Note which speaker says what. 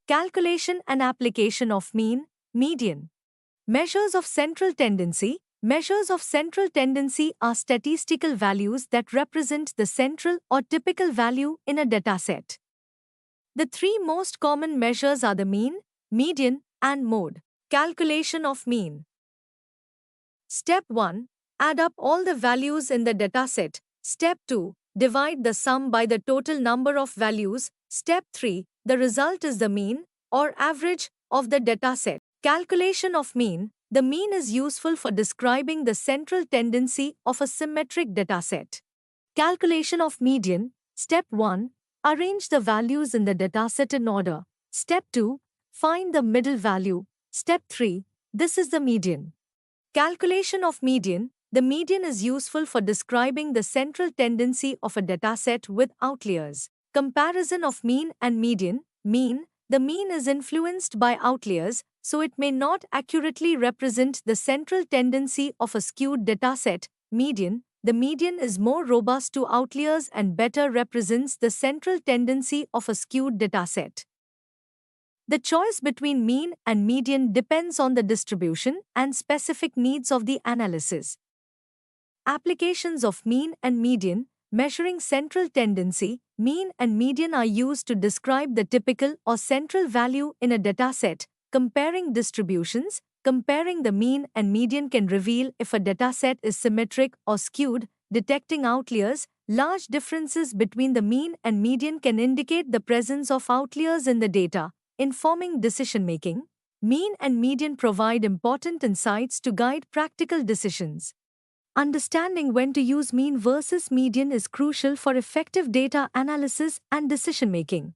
Speaker 1: Calculation and application of mean, median. Measures of central tendency. Measures of central tendency are statistical values that represent the central or typical value in a dataset. The three most common measures are the mean, median, and mode. Calculation of mean. Step 1. Add up all the values in the dataset. Step 2. Divide the sum by the total number of values. Step 3. The result is the mean, or average, of the dataset. Calculation of mean. The mean is useful for describing the central tendency of a symmetric dataset. Calculation of median. Step 1. Arrange the values in the dataset in order. Step 2. Find the middle value. Step 3. This is the median. Calculation of median. The median is useful for describing the central tendency of a dataset with outliers. Comparison of mean and median. Mean. The mean is influenced by outliers, so it may not accurately represent the central tendency of a skewed dataset. Median. The median is more robust to outliers and better represents the central tendency of a skewed dataset. The choice between mean and median depends on the distribution and specific needs of the analysis. Applications of mean and median. Measuring central tendency. Mean and median are used to describe the typical or central value in a dataset. Comparing distributions. Comparing the mean and median can reveal if a dataset is symmetric or skewed. Detecting outliers. Large differences between the mean and median can indicate the presence of outliers in the data. Informing decision-making. Mean and median provide important insights to guide practical decisions. Understanding when to use mean versus median is crucial for effective data analysis and decision-making.